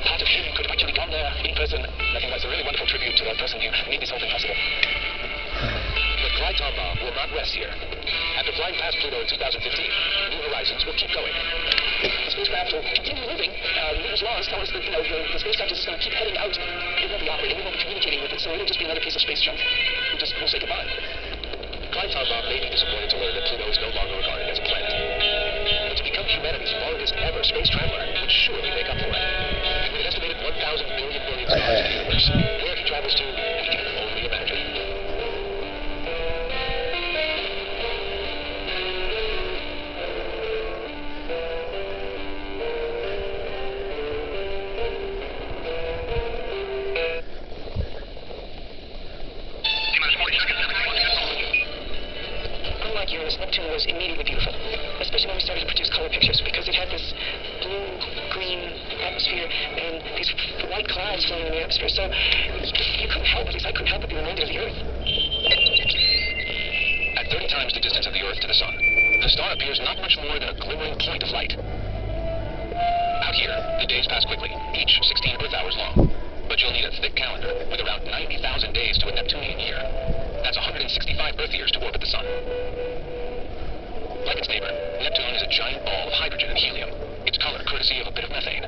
part of him could have actually gone there in person. I think that's a really wonderful tribute to that person who made this whole thing possible. But Clyde Tombaugh will not rest here. After flying past Pluto in 2015, New Horizons will keep going. The spacecraft will continue moving. Newton's laws tell us that, the spacecraft is just going to keep heading out. It won't be operating, we won't be communicating with it, so it'll just be another piece of space junk. We'll say goodbye. Clyde Tombaugh may be disappointed to learn that Pluto is no longer regarded as a planet. But to become humanity's longest ever space traveler would surely make up for it. With an estimated 1,000 billion stars in the universe, where he travels to, we can only imagine. Uranus, Neptune was immediately beautiful, especially when we started to produce color pictures, because it had this blue-green atmosphere and these white clouds floating in the atmosphere. So you couldn't help, at least I couldn't help but be reminded of the Earth. At 30 times the distance of the Earth to the Sun, the star appears not much more than a glimmering point of light. Out here, the days pass quickly, each 16 Earth hours long. But you'll need a thick calendar with around 90,000 days to a Neptunian year. That's 165 Earth years to orbit the Sun. Like its neighbor, Neptune is a giant ball of hydrogen and helium. Its color courtesy of a bit of methane.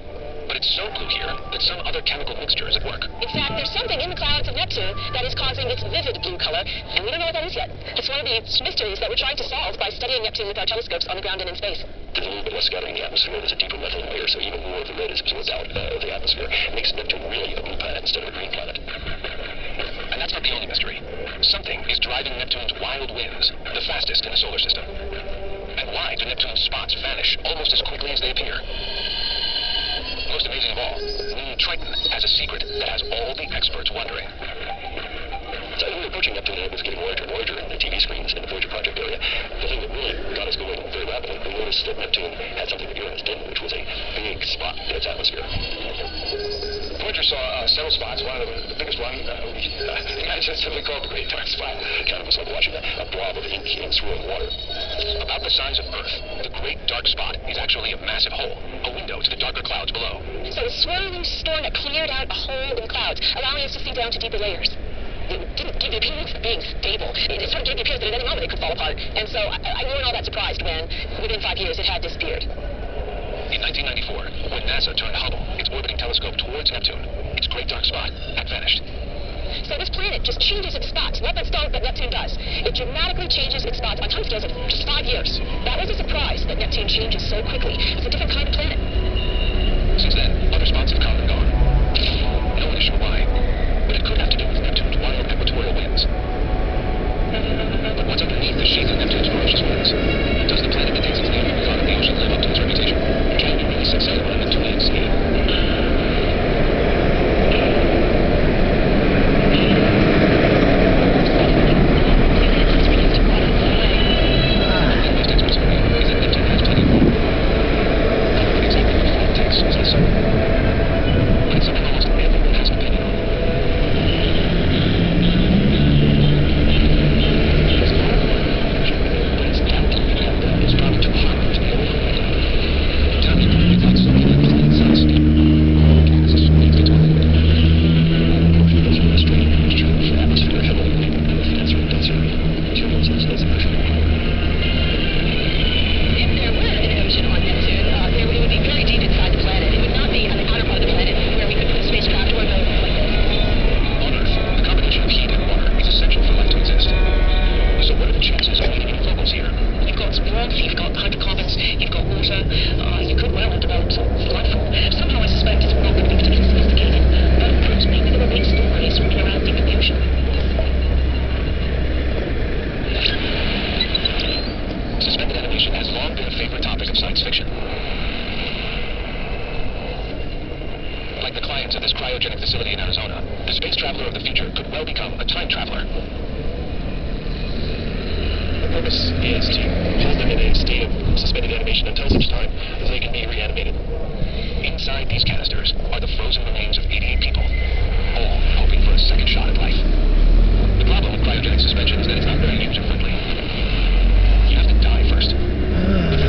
But it's so blue here that some other chemical mixture is at work. In fact, there's something in the clouds of Neptune that is causing its vivid blue color, and we don't know what that is yet. It's one of the mysteries that we're trying to solve by studying Neptune with our telescopes on the ground and in space. There's a little bit less scattering in the atmosphere. There's a deeper methane layer, so even more of the red is absorbed out of the atmosphere. It makes Neptune really a blue planet instead of a green planet. And that's not the only mystery. Something is driving Neptune's wild winds, the fastest in the solar system. And why do Neptune's spots vanish almost as quickly as they appear? Most amazing of all, Moon Triton has a secret that has all the experts wondering. So when we were approaching Neptune, it was getting larger and larger in the TV screens in the Voyager Project area. The thing that really got us going very rapidly, we noticed that Neptune had something that Uranus didn't, which was a big spot in its atmosphere. Voyager saw several spots. One of them, the biggest one, imagine simply called the Great Dark Spot. Kind of was like watching a blob of ink in swirling water. About the size of Earth, the Great Dark Spot is actually a massive hole, a window to the darker clouds below. So a swirling storm that cleared out a hole in the clouds, allowing us to see down to deeper layers. It didn't give the appearance of being stable. It sort of gave the appearance that at any moment it could fall apart. And so I weren't all that surprised when, within 5 years, it had disappeared. In 1994, when NASA turned Hubble, its orbiting telescope, towards Neptune, its Great Dark Spot had vanished. So this planet just changes its spots, not that star, but Neptune does. It dramatically changes its spots on timescales of just 5 years. That was a surprise that Neptune changes so quickly. It's a different kind of planet. Since then, other spots have come and gone. No one is sure why, but it could have to do with Neptune's wild equatorial winds. But what's underneath the sheath of Neptune's ferocious winds? Does the planet that takes its name from the bottom of the ocean live up to its reputation? Can you really succeed on a Neptunian scheme?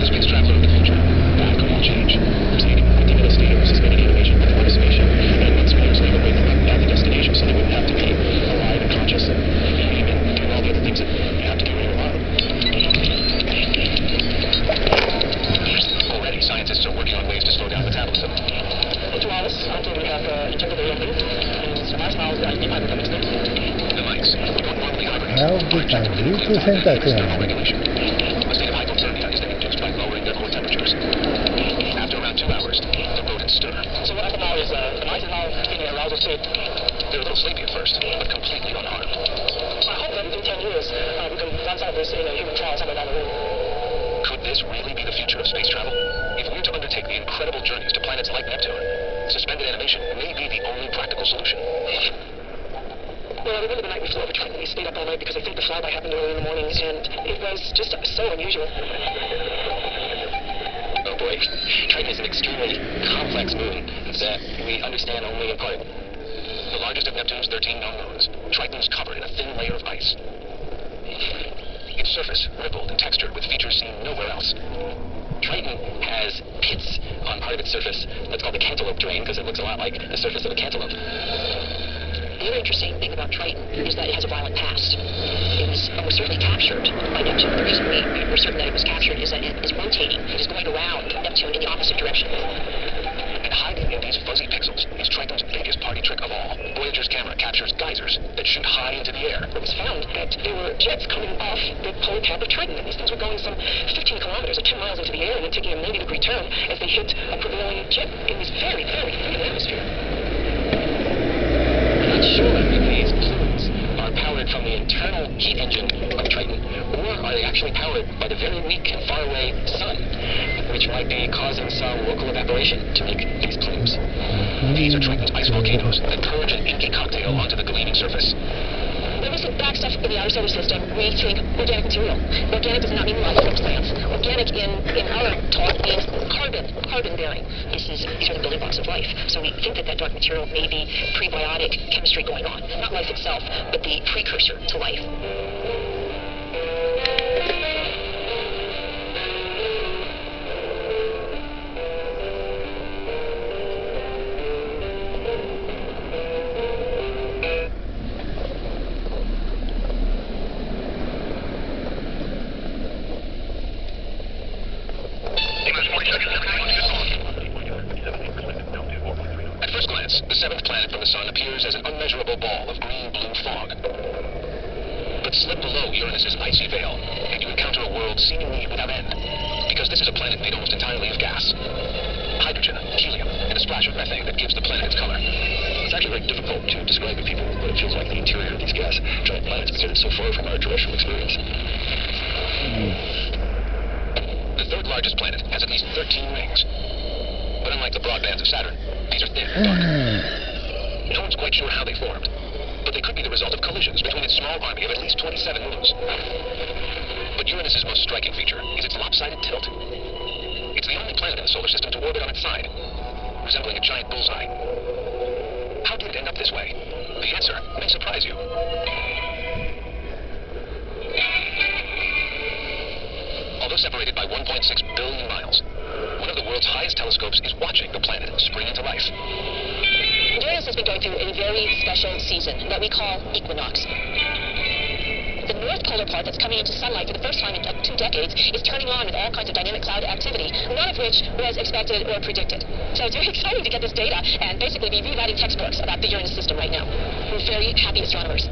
Space traveler of the future, that could all change. From staying in a state of suspended animation before dissipation G 戦隊そうなのね。 A state of hypothermia is then induced by lowering their core temperatures. After around 2 hours, the rodents stir. So what happened now is the mice are now in a arousal state. They're a little sleepy at first, but completely unharmed. I hope that within 10 years, we can run some of this in a human trial somewhere down the road. Could this really be the future of space travel? If we're to undertake the incredible journeys to planets like Neptune, suspended animation may be the only practical solution. Well, I remember the night we flew over Triton. We stayed up all night because I think the flyby happened early in the morning, and it was just so unusual. Oh boy, Triton is an extremely complex moon that we understand only in part. The largest of Neptune's 13 known moons, Triton is covered in a thin layer of ice. Its surface rippled and textured with features seen nowhere else. Triton has pits on part of its surface that's called the cantaloupe drain because it looks a lot like the surface of a cantaloupe. The other interesting thing about Triton is that it has a violent past. It was almost certainly captured by Neptune. The reason we're certain that it was captured is that it is rotating. It is going around Neptune in the opposite direction. And hiding in these fuzzy pixels is Triton's biggest party trick of all. Voyager's camera captures geysers that shoot high into the air. It was found that there were jets coming off the polar cap of Triton, and these things were going some 15 kilometers or 10 miles into the air and then taking a 90-degree turn as they hit a prevailing jet in this very, very thin atmosphere. We're not sure if these plumes are powered from the internal heat engine of Triton, or are they actually powered by the very weak and faraway sun, which might be causing some local evaporation to make these plumes. These are Triton's ice volcanoes that purge an inky cocktail onto the gleaming surface. When we see black stuff in the outer solar system, we think organic material. Organic does not mean life or plants. Organic in our talk means carbon-bearing. These are the building blocks of life. So we think that dark material may be prebiotic chemistry going on. Not life itself, but the precursor to life. At first glance, the seventh planet from the Sun appears as an unmeasurable ball of green-blue fog. But slip below Uranus's icy veil, and you encounter a world seemingly without end, because this is a planet made almost entirely of gas. Hydrogen, helium, and a splash of methane that gives the planet its color. It's actually very difficult to describe to people what it feels like in the interior of these gas-giant planets because it's so far from our terrestrial experience. The third largest planet has at least 13 rings. But unlike the broad bands of Saturn, these are thin and dark. No one's quite sure how they formed, but they could be the result of collisions between its small army of at least 27 moons. But Uranus's most striking feature is its lopsided tilt. It's the only planet in the solar system to orbit on its side, resembling a giant bullseye. How did it end up this way? The answer may surprise you. Although separated by 1.6 billion miles, one of the world's highest telescopes is watching the planet spring into life. Uranus has been going through a very special season that we call equinox. The north polar part that's coming into sunlight for the first time in 2 decades is turning on with all kinds of dynamic cloud activity, none of which was expected or predicted. So it's very exciting to get this data and basically be rewriting textbooks about the Uranus system right now. We're very happy astronomers.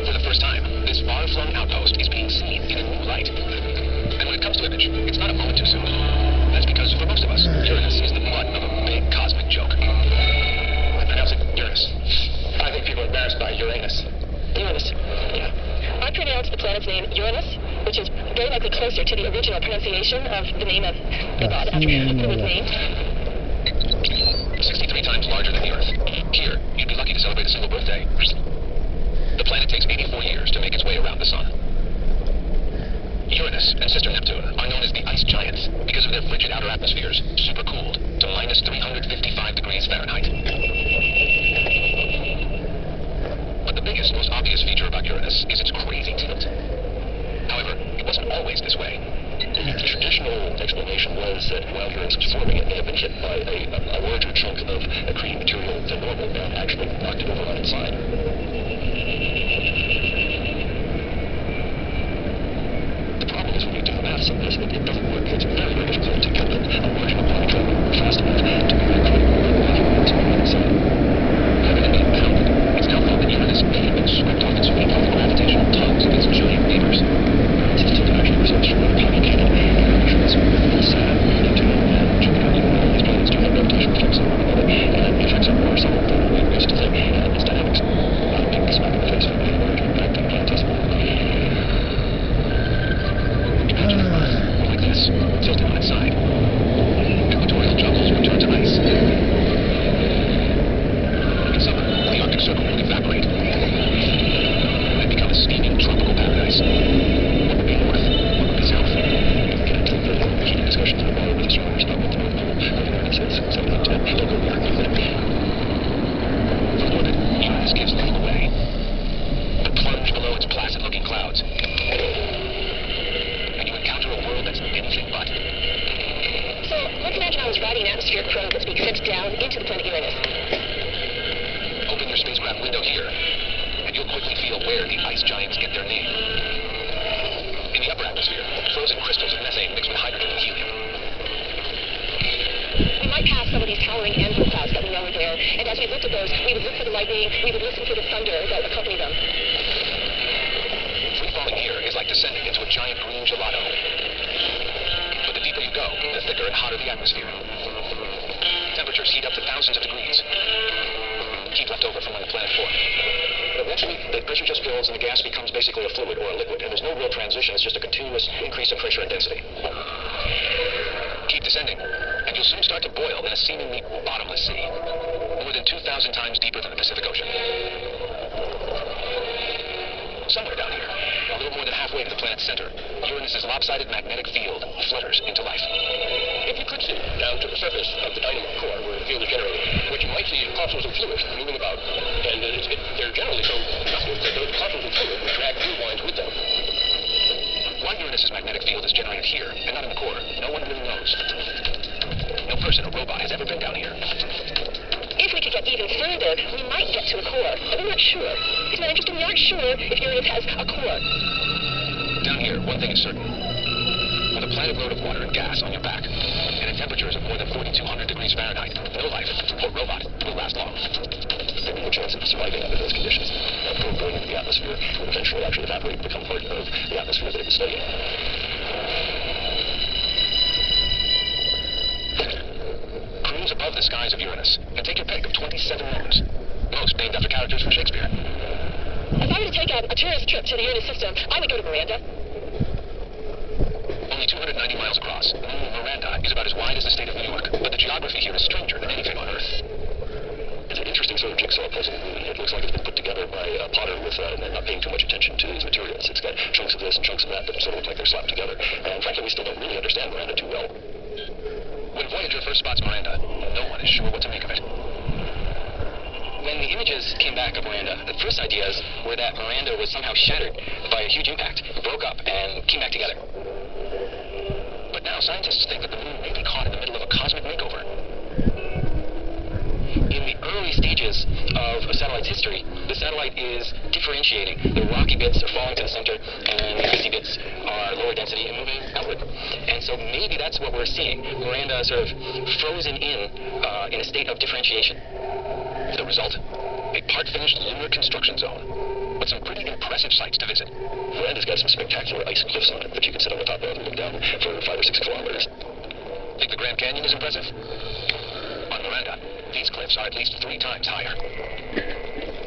For the first time, this far-flung outpost is being seen in a new light. And when it comes to image, it's not a moment too soon. That's because for most of us, Uranus is the butt of a big cosmic joke. I pronounce it Uranus. I think people are embarrassed by Uranus. Uranus. Yeah. I pronounce the planet's name Uranus, which is very likely closer to the original pronunciation of the name of the god after whom it was named. 63 times larger than the Earth. Here, you'd be lucky to celebrate a single birthday. The planet takes 84 years to make its way around the Sun. Uranus and sister Neptune are known as the ice giants because of their frigid outer atmospheres, supercooled to minus 355 degrees Fahrenheit. But the biggest, most obvious feature about Uranus is its crazy tilt. However, it wasn't always this way. The traditional explanation was that while Uranus was forming, it may have been hit by a larger chunk of accreting material than normal and actually knocked it over on its side. The problem is when you do the maths on this, it doesn't work. It's very, very difficult to get a large enough body traveling fast enough to be able to towering anvil clouds that we know are there. And as we looked at those, we would look for the lightning, we would listen for the thunder that accompanied them. Free falling here is like descending into a giant green gelato. But the deeper you go, the thicker and hotter the atmosphere. Temperatures heat up to thousands of degrees. Heat left over from when the planet formed. But eventually, the pressure just builds and the gas becomes basically a fluid or a liquid, and there's no real transition, it's just a continuous increase in pressure and density. Keep descending, and you'll soon start to boil in a seemingly bottomless sea, more than 2,000 times deeper than the Pacific Ocean. Somewhere down here, a little more than halfway to the planet's center, Uranus's lopsided magnetic field flutters into life. If you could see down to the surface of the dynamic core where the field is generated, what you might see is parcels of fluid moving about, and they're generally so conductive that those parcels of fluid would drag fuel lines with them. Why Uranus's magnetic field is generated here and not in the core, no one really knows. No person or robot has ever been down here. If we could get even further, we might get to a core, but we're not sure. Isn't that interesting? We aren't sure if Uranus has a core. Down here, one thing is certain. With a planet load of water and gas on your back, and at temperatures of more than 4,200 degrees Fahrenheit, no life or robot will last long. There'd be no chance of surviving under those conditions. Going into the atmosphere would eventually actually evaporate and become part of the atmosphere that it was studying. Cruise above the skies of Uranus, and take your pick of 27 moons, most named after characters from Shakespeare. If I were to take a tourist trip to the Uranus system, I would go to Miranda. Only 290 miles across, Miranda is about as wide as the state of New York, but the geography here is stranger than anything on Earth. It's an interesting sort of jigsaw puzzle. It looks like it's been put together by a potter with not paying too much attention to his materials. It's got chunks of this and chunks of that sort of look like they're slapped together. And frankly, we still don't really understand Miranda too well. When Voyager first spots Miranda, no one is sure what to make of it. When the images came back of Miranda, the first ideas were that Miranda was somehow shattered by a huge impact, broke up, and came back together. But now scientists think that the moon may be caught in the middle of a cosmic makeover. In the early stages of a satellite's history, the satellite is differentiating. The rocky bits are falling to the center, and the icy bits are lower density and moving outward. And so maybe that's what we're seeing. Miranda sort of frozen in a state of differentiation. The result? A part-finished lunar construction zone, with some pretty impressive sights to visit. Miranda's got some spectacular ice cliffs on it that you can sit on the top of and look down for 5 or 6 kilometers. Think the Grand Canyon is impressive? On Miranda, these cliffs are at least 3 times higher.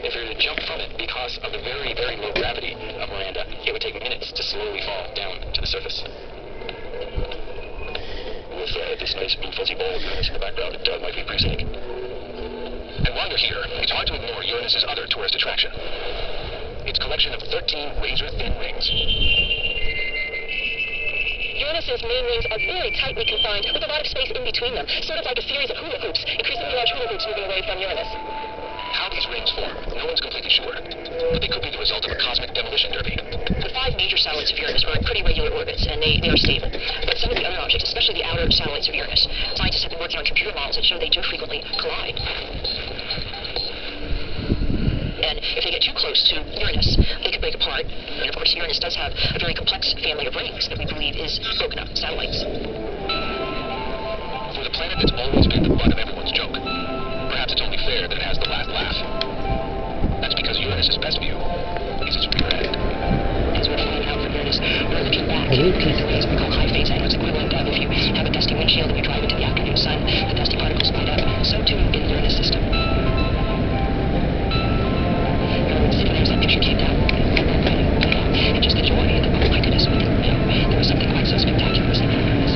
If you were to jump from it because of the very, very low gravity of Miranda, it would take minutes to slowly fall down to the surface. With this nice blue fuzzy ball of Uranus in the background, it might be pretty scenic. And while you're here, it's hard to ignore Uranus's other tourist attraction. Its collection of 13 razor-thin rings. Uranus's main rings are very tightly confined, with a lot of space in between them, sort of like a series of hula hoops, increasingly large hula hoops moving away from Uranus. How these rings form, no one's completely sure, but they could be the result of a cosmic demolition derby. The 5 major satellites of Uranus are in pretty regular orbits, and they are stable. But some of the other objects, especially the outer satellites of Uranus, scientists have been working on computer models that show they do frequently collide. And if they get too close to Uranus, they could break apart. And of course, Uranus does have a very complex family of rings that we believe is broken up satellites. For the planet that's always been the butt of everyone's joke, perhaps it's only fair that it has the last laugh. That's because Uranus's best view is its rear end. As we're flying out from Uranus, we're looking back at what we call high phase angles, equivalent of if you have a dusty windshield and you drive into the afternoon sun, the dusty particles light up. So too in the Uranus system. There's that picture came down, and just the joy and oh my goodness, we didn't know there was something quite so spectacular as Uranus.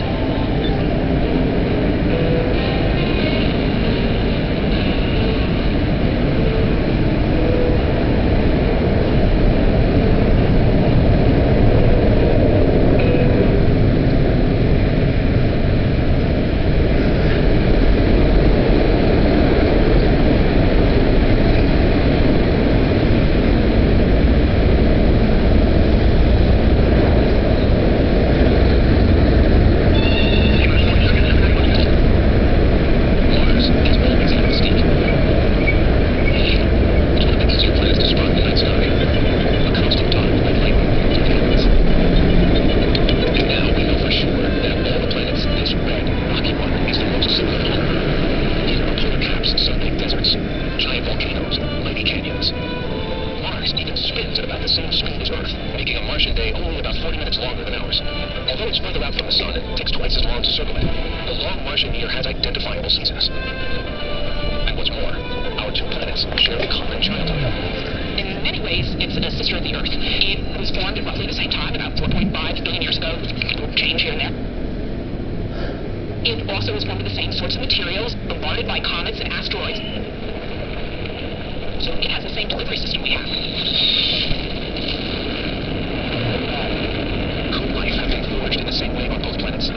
bombarded by comets and asteroids. So it has the same delivery system we have. Could life have been forged in the same way on both planets?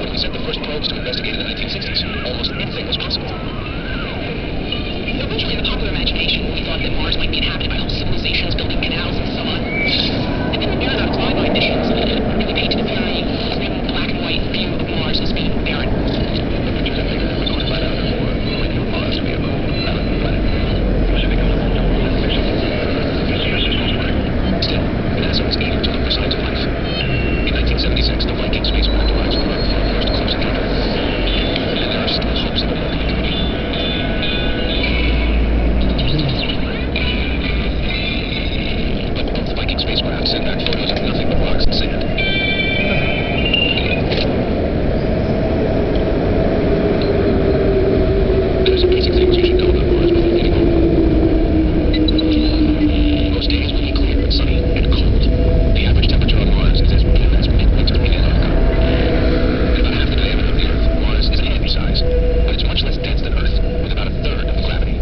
When we sent the first probes to investigate in the 1960s, almost anything was possible. Originally, in the popular imagination, we thought that Mars might be inhabited by whole civilizations building canals and so on. And then the aeronautics flyby missions really painted a very grim, black and white view of Mars as being barren. You can figure it was only flat out or when you Mars to be a moon rather than a planet. Still, NASA was eager to look for signs of life. In 1976, the Viking spacecraft arrives on Earth for a first close encounter. And there are still hopes of American activity. But both Viking spacecraft send back photos of nothing but rocks and sand. There's some basic things you should know about Mars before getting home. Most days will be clear and sunny and cold. The average temperature on Mars is as dim as midwinter in Antarctica. At about half the diameter of the Earth, Mars is a handy size, but it's much less dense than Earth, with about a third of the gravity.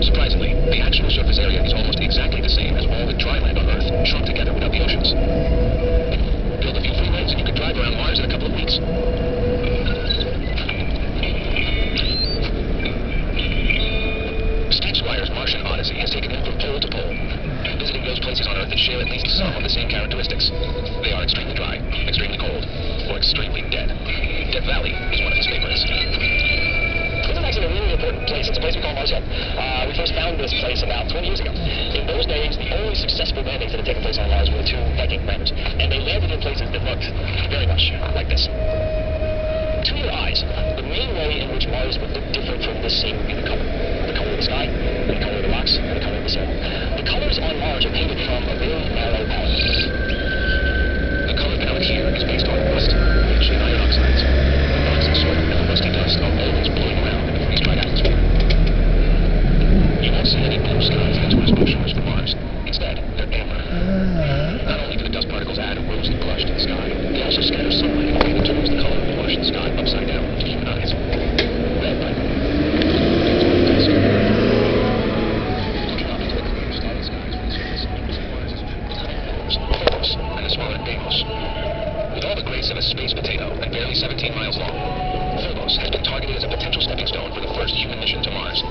Surprisingly, the actual surface area is almost exactly the same as all the dry land on Earth, shrunk together without the oceans. Build a few freeways and you can drive around Mars in a couple of weeks. Steve Squire's Martian Odyssey has taken him from pole to pole, visiting those places on Earth that share at least some of the same characteristics. They are extremely dry, extremely cold, or extremely dead. Death Valley is one of his favorites. This is actually a really important place. It's a place we call Mars Hill. We first found this place about 20 years ago. In those days, the only successful landings that had taken place on Mars were the two Viking landers, and they landed in places that looked very much like this. To your eyes, the main way in which Mars would look different from this scene would be the color. The color of the sky, the color of the rocks, and the color of the soil. The colors on Mars are painted from a very narrow palette. The color palette here is based on rust, pitch, and iron oxides. The rocks and soil and rusty dust are always blowing around in the freeze-dried atmosphere. You won't see any blue skies in the tourist brochures for Mars. Instead, they're amber. Not only do the dust particles add a rosy blush to the sky, they also scatter sunlight in a way that turns the color of the Martian sky upside down to human eyes. Red light. Looking up into the clear, starry skies from the surface, you see Mars is with tiny Phobos, and the smaller Deimos. With all the grace of a space potato and barely 17 miles long, Phobos has been targeted as a potential stepping stone for the first human mission to Mars.